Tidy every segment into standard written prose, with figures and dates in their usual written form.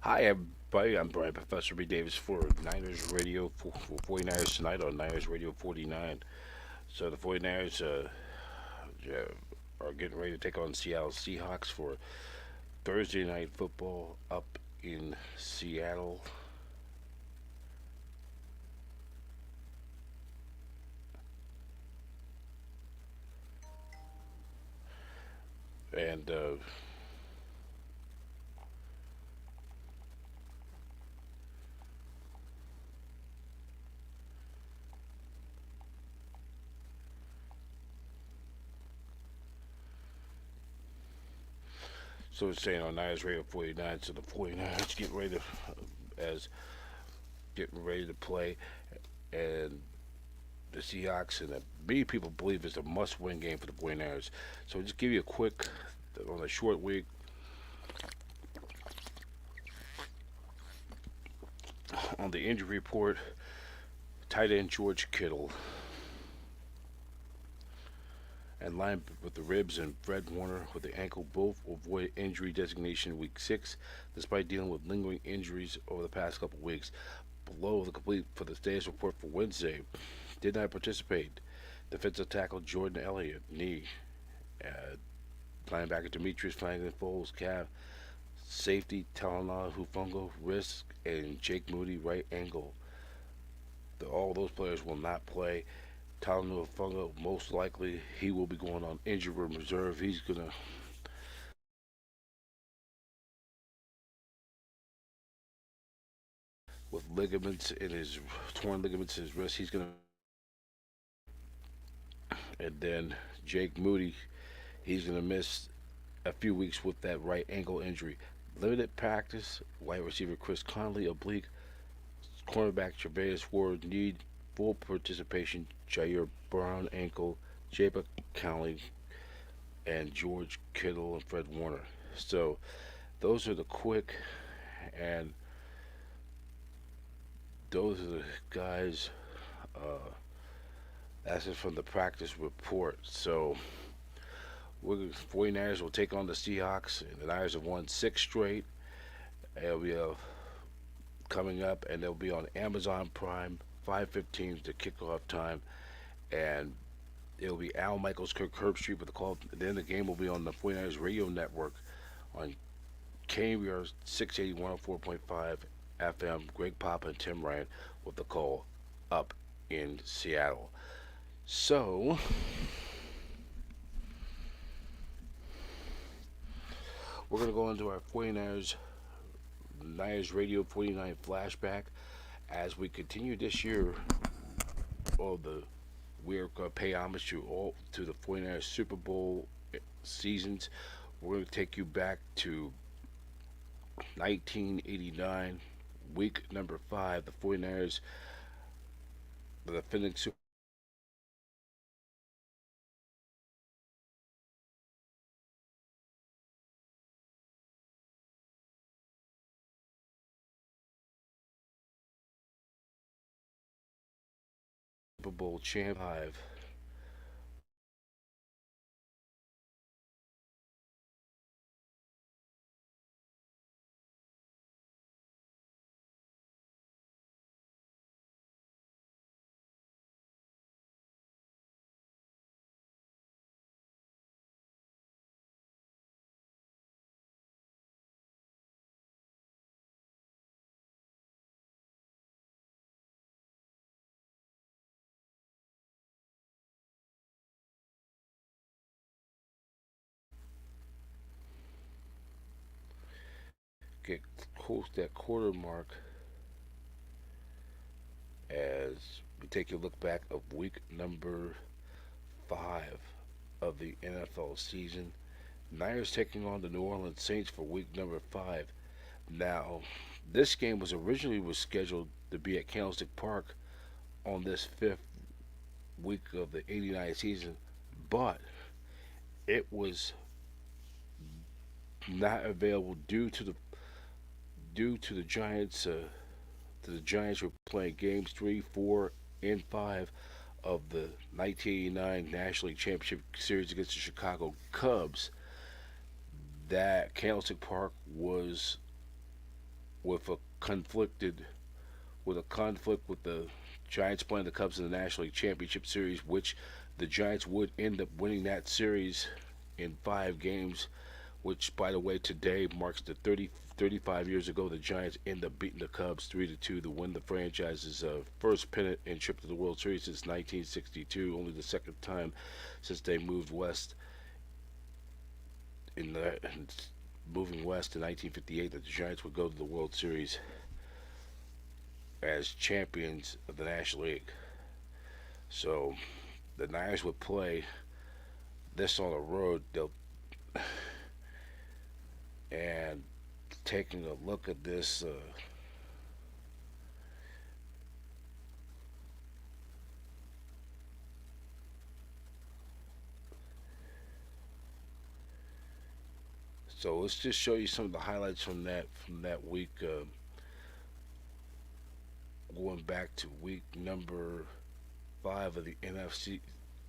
Hi, everybody. I'm Brian Professor B. Davis for Niners Radio for 49ers tonight on Niners Radio 49. So the 49ers yeah, are getting ready to take on Seattle Seahawks for Thursday night football up in Seattle. And so it's saying on Niners Radio 49. So the 49ers as getting ready to play, and the Seahawks, and many people believe it's a must-win game for the 49ers. So just give you a quick on a short week on the injury report. Tight end George Kittle and line with the ribs, and Fred Warner with the ankle both avoid injury designation week 6 despite dealing with lingering injuries over the past couple weeks. Below the complete for the status report for Wednesday. Did not participate. Defensive tackle Jordan Elliott, knee. Uh, Linebacker Demetrius Flanagan Foles, calf. Safety Talanoa Hufungo, wrist, and Jake Moody, right ankle. All those players will not play. Talanoa Hufungo, most likely, he will be going on injury reserve. He's going to, with torn ligaments in his wrist, he's going to, and then Jake Moody, he's going to miss a few weeks with that right ankle injury. Limited practice, wide receiver Chris Conley, oblique, cornerback Travis Ward, need full participation, Jair Brown, ankle, Japa Conley, and George Kittle and Fred Warner. So those are the quick, and those are the guys. That's just from the practice report. So we're 49ers will take on the Seahawks, and the Niners have won 6 straight. It'll be coming up, and they'll be on Amazon Prime 5:15 to kickoff time, and it'll be Al Michaels, Kirk Herbstreit with the call. Then the game will be on the 49ers radio network on KBR 680 104.5 FM. Greg Papa and Tim Ryan with the call up in Seattle. So we're going to go into our 49ers Niners Radio 49 flashback as we continue this year. All the We're going to pay homage to the 49ers Super Bowl seasons. We're going to take you back to 1989, week number 5. The 49ers, the defending Super Bowl champ 5. Get close to that quarter mark as we take a look back of week number 5 of the NFL season. Niners taking on the New Orleans Saints for week number 5. Now, this game was scheduled to be at Candlestick Park on this 5th week of the '89 season, but it was not available due to the Giants. The Giants were playing games 3, 4, and 5 of the 1989 National League Championship Series against the Chicago Cubs. That Candlestick Park was with a conflicted with a conflict with the Giants playing the Cubs in the National League Championship Series, which the Giants would end up winning that series in 5 games, which, by the way, today marks the 35 years ago the Giants end up beating the Cubs 3-2 to win the franchise's first pennant and trip to the World Series since 1962, only the second time since they moved west in the moving west in 1958 that the Giants would go to the World Series as champions of the National League. So the Niners would play this on the road. They'll and taking a look at this. So let's just show you some of the highlights from that week. Going back to week number 5 of the NFC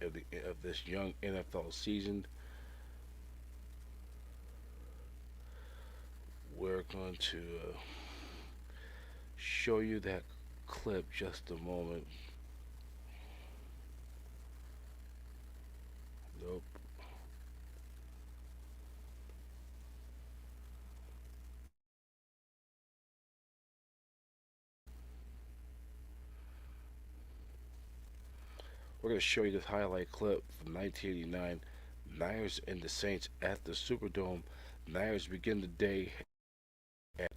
of this young NFL season, we're going to show you that clip just a moment. Nope. We're going to show you this highlight clip from 1989. Niners and the Saints at the Superdome. Niners begin the day at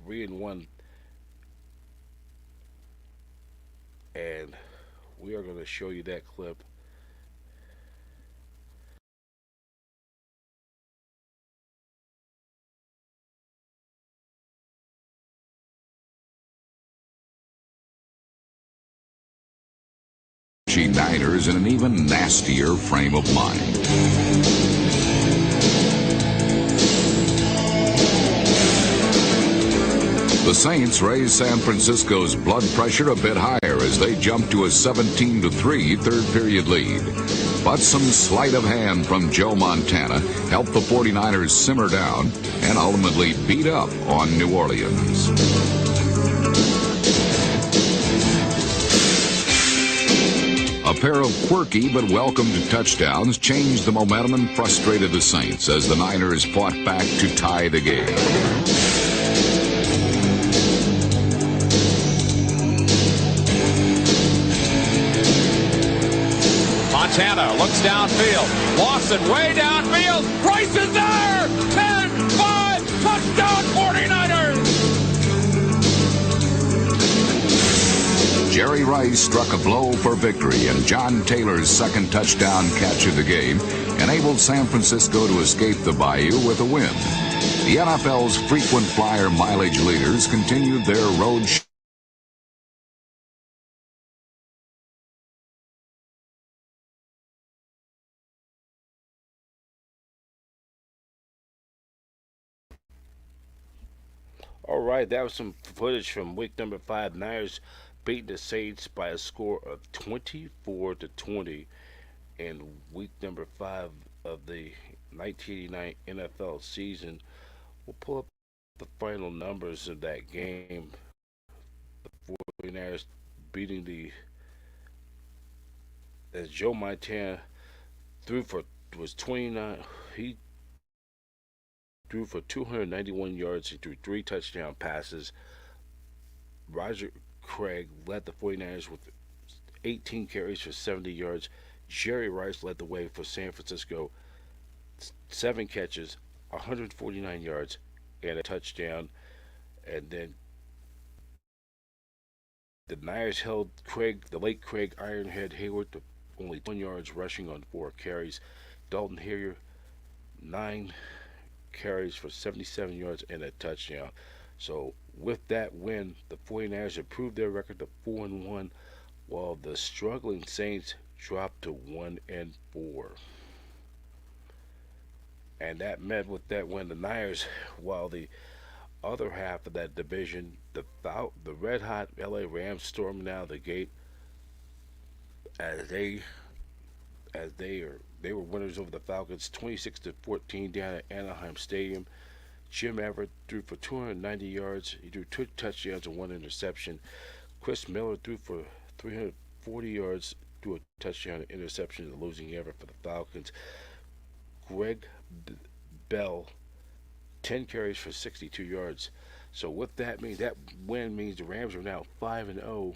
3-1, and we are going to show you that clip. Niners in an even nastier frame of mind. The Saints raise San Francisco's blood pressure a bit higher as they jump to a 17-3 third-period lead. But some sleight of hand from Joe Montana helped the 49ers simmer down and ultimately beat up on New Orleans. A pair of quirky but welcomed touchdowns changed the momentum and frustrated the Saints as the Niners fought back to tie the game. Montana looks downfield. Lawson way downfield. Rice is there! 10-5, touchdown 49ers! Jerry Rice struck a blow for victory, and John Taylor's second touchdown catch of the game enabled San Francisco to escape the Bayou with a win. The NFL's frequent flyer mileage leaders continued their road All right, that was some footage from week number 5. Niners beating the Saints by a score of 24-20 in week number 5 of the 1989 NFL season. We'll pull up the final numbers of that game. The 49ers beating the as Joe Montana threw for was 29. He threw for 291 yards. He threw 3 touchdown passes. Roger Craig led the 49ers with 18 carries for 70 yards. Jerry Rice led the way for San Francisco. 7 catches, 149 yards, and a touchdown. And then the Niners held the late Craig Ironhead Hayward to only 1 yards rushing on 4 carries. Dalton Hillier, 9 carries for 77 yards and a touchdown. So with that win, the 49ers improved their record to 4-1, while the struggling Saints dropped to 1-4. And that meant with that win, the Niners, while the other half of that division, the red hot LA Rams stormed out of the gate as they were winners over the Falcons 26-14 down at Anaheim Stadium. Jim Everett threw for 290 yards. He threw 2 touchdowns and 1 interception. Chris Miller threw for 340 yards, threw a touchdown and interception in the losing effort for the Falcons. Greg Bell, 10 carries for 62 yards. So what that means, that win means the Rams are now 5-0,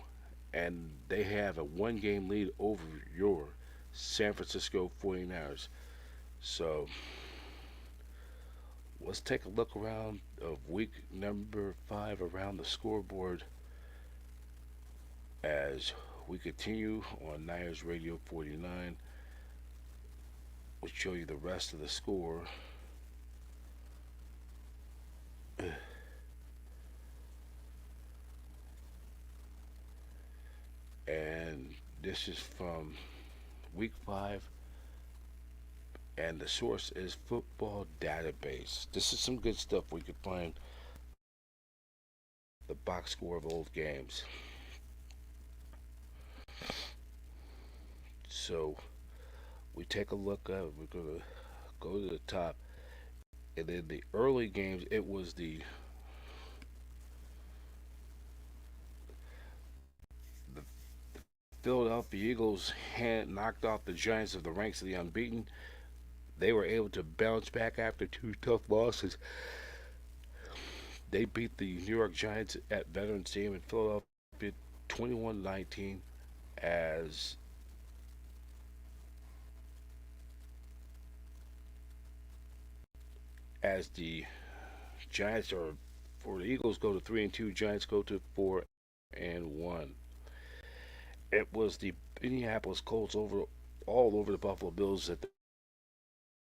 and they have a one-game lead over your San Francisco 49ers. So let's take a look around of week number 5 around the scoreboard as we continue on Niners Radio 49. We'll show you the rest of the score. And this is from week 5, and the source is Football Database. This is some good stuff. We could find the box score of old games. So we take a look at, we're going to go to the top, and in the early games it was the Philadelphia Eagles knocked off the Giants of the ranks of the unbeaten. They were able to bounce back after 2 tough losses. They beat the New York Giants at Veterans Stadium in Philadelphia 21-19 as the Giants are, for the Eagles go to 3-2, Giants go to 4-1. It was the Indianapolis Colts all over the Buffalo Bills at the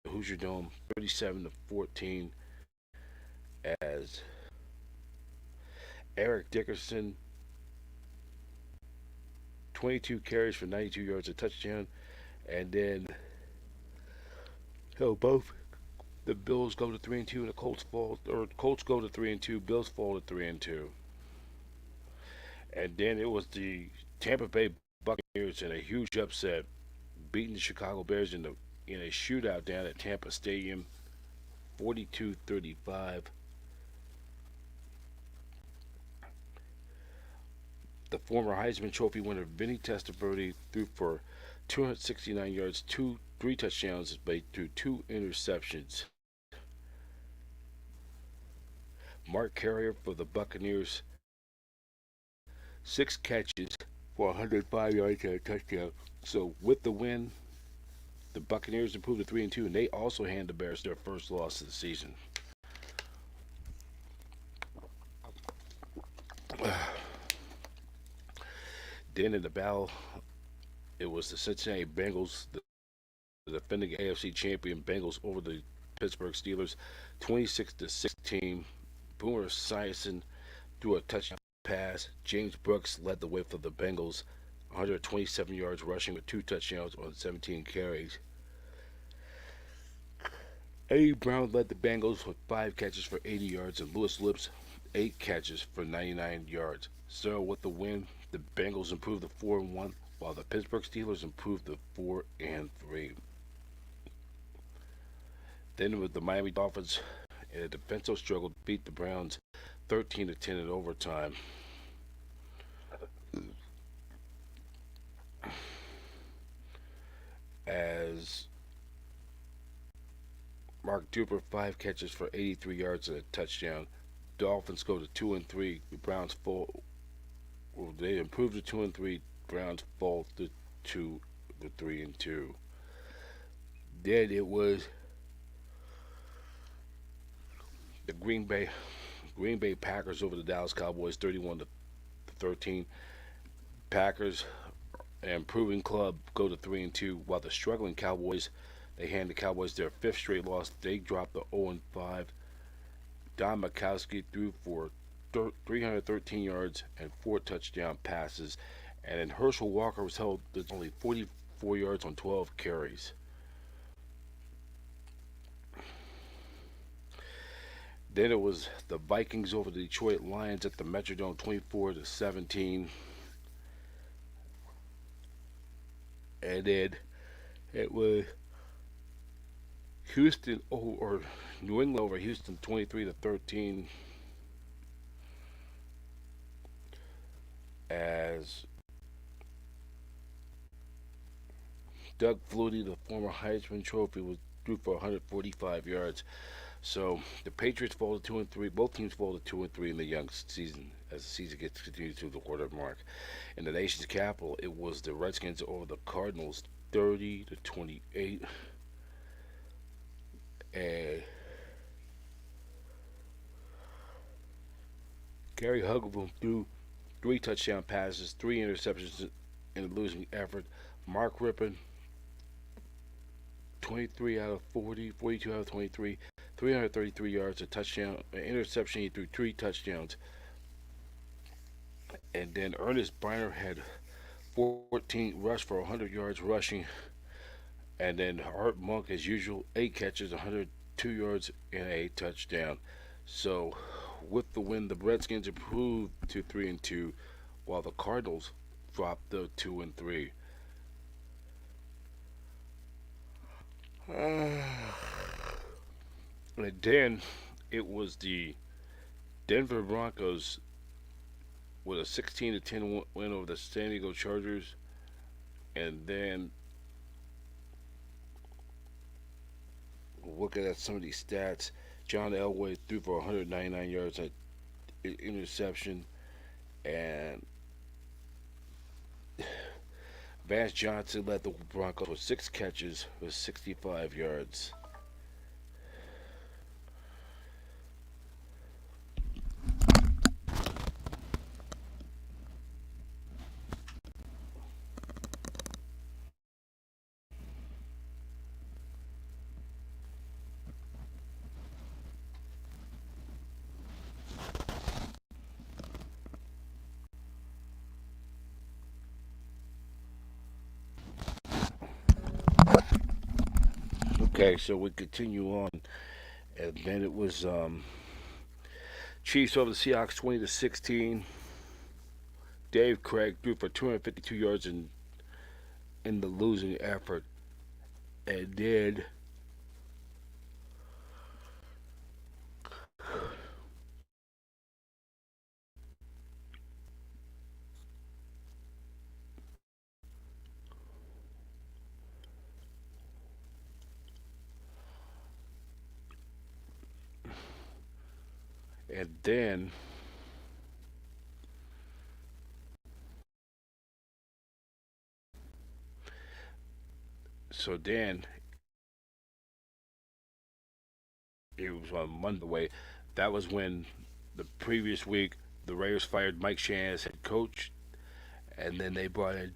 Hoosier Dome, 37-14, as Eric Dickerson, 22 carries for 92 yards, a touchdown, and then both the Bills go to 3-2, and the Colts go to 3-2. Bills fall to 3-2, and then it was the Tampa Bay Buccaneers in a huge upset, beating the Chicago Bears in a shootout down at Tampa Stadium, 42-35. The former Heisman Trophy winner Vinny Testaverde threw for 269 yards, 3 touchdowns, but threw 2 interceptions. Mark Carrier for the Buccaneers, 6 catches for 105 yards and a touchdown. So with the win, the Buccaneers improved to 3-2, and they also hand the Bears their first loss of the season. Then in the battle, it was the Cincinnati Bengals, the defending AFC champion Bengals over the Pittsburgh Steelers, 26-16. Boomer Esiason threw a touchdown pass. James Brooks led the way for the Bengals, 127 yards rushing with 2 touchdowns on 17 carries. Eddie Brown led the Bengals with 5 catches for 80 yards, and Lewis Lips 8 catches for 99 yards. So with the win, the Bengals improved to 4-1, while the Pittsburgh Steelers improved to 4-3. Then with the Miami Dolphins in a defensive struggle, beat the Browns 13-10 in overtime. As Mark Duper 5 catches for 83 yards and a touchdown. Dolphins go to 2-3. The Browns fall. Well, they improved to 2-3. Browns fall to 3-2. Then it was the Green Bay Packers over the Dallas Cowboys, 31-13. Packers, an improving club, go to 3-2, while the struggling Cowboys, they hand the Cowboys their 5th straight loss. They dropped to 0-5. Don Majkowski threw for 313 yards and 4 touchdown passes, and then Herschel Walker was held to only 44 yards on 12 carries. Then it was the Vikings over the Detroit Lions at the Metrodome, 24-17. And then it was Houston or New England over Houston 23-13 as Doug Flutie, the former Heisman Trophy, was threw for 145 yards. So the Patriots fall to 2-3. Both teams fall to 2-3 in the young season as the season gets continued to the quarter mark. In the nation's capital, it was the Redskins over the Cardinals, 30-28, and Gary Hugglebum threw three touchdown passes, three interceptions in a losing effort. Mark Rippon, 23 out of 40, 42 out of 23, 333 yards, a touchdown, an interception. He threw three touchdowns. And then Ernest Biner had 14 rush for 100 yards rushing. And then Art Monk, as usual, 8 catches, 102 yards, and a touchdown. So, with the win, the Redskins improved to 3-2, while the Cardinals dropped to 2-3. And then it was the Denver Broncos with a 16-10 win over the San Diego Chargers, and then looking at some of these stats, John Elway threw for 199 yards, an interception, and Vance Johnson led the Broncos with 6 catches with 65 yards. Okay, so we continue on, and then it was Chiefs over the Seahawks 20-16. Dave Craig threw for 252 yards in the losing effort, and then so then it was on Monday. Way that was when the previous week the Raiders fired Mike Shanahan as head coach, and then they brought in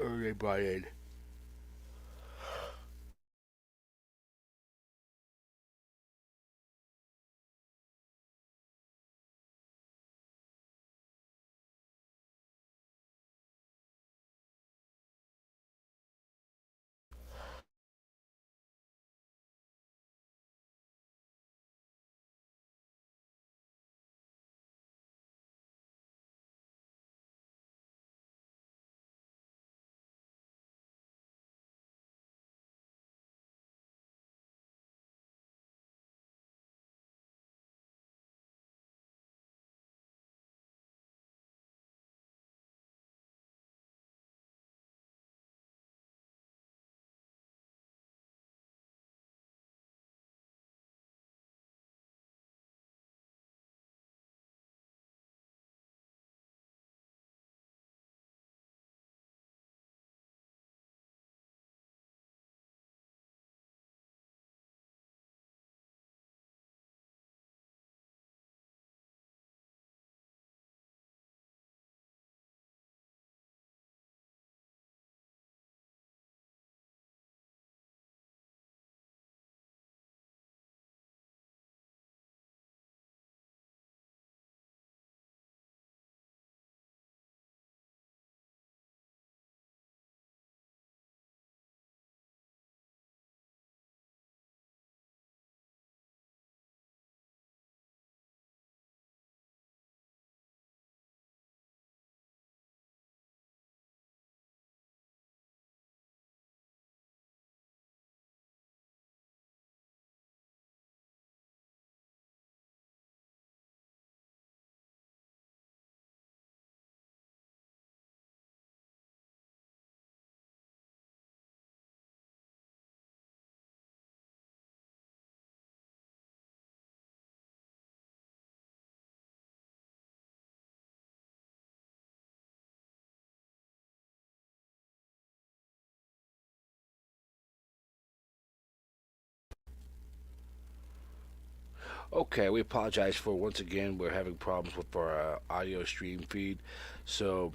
or they brought in Okay, we apologize for once again. We're having problems with our audio stream feed. So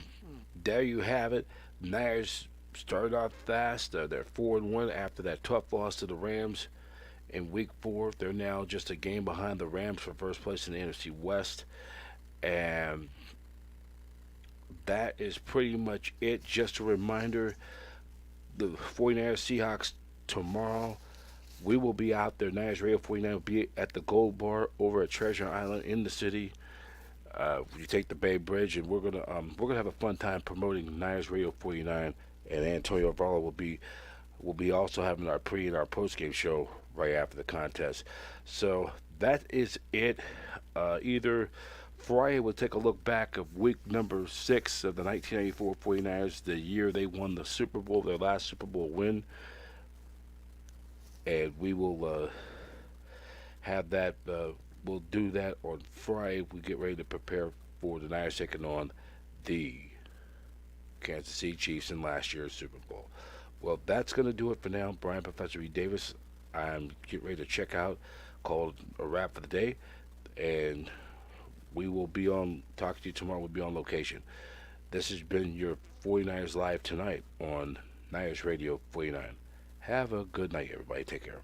there you have it. Niners started off fast. They're 4-1 after that tough loss to the Rams in Week 4. They're now just a game behind the Rams for first place in the NFC West, and that is pretty much it. Just a reminder: the 49ers Seahawks tomorrow. We will be out there. Niners Radio 49 will be at the Gold Bar over at Treasure Island in the city. You take the Bay Bridge, and we're gonna have a fun time promoting Niners Radio 49. And Antonio Varla will be also having our pre and our post game show right after the contest. So that is it. Either Friday we'll take a look back of week number 6 of the 1994 49ers, the year they won the Super Bowl, their last Super Bowl win, and we will have that. We'll do that on Friday. We get ready to prepare for the Niners taking on the Kansas City Chiefs in last year's Super Bowl. Well, that's going to do it for now. Brian Professor E. Davis, I'm getting ready to check out. Called a wrap for the day, and we will be on. Talk to you tomorrow. We'll be on location. This has been your 49ers Live tonight on Niners Radio 49. Have a good night, everybody. Take care.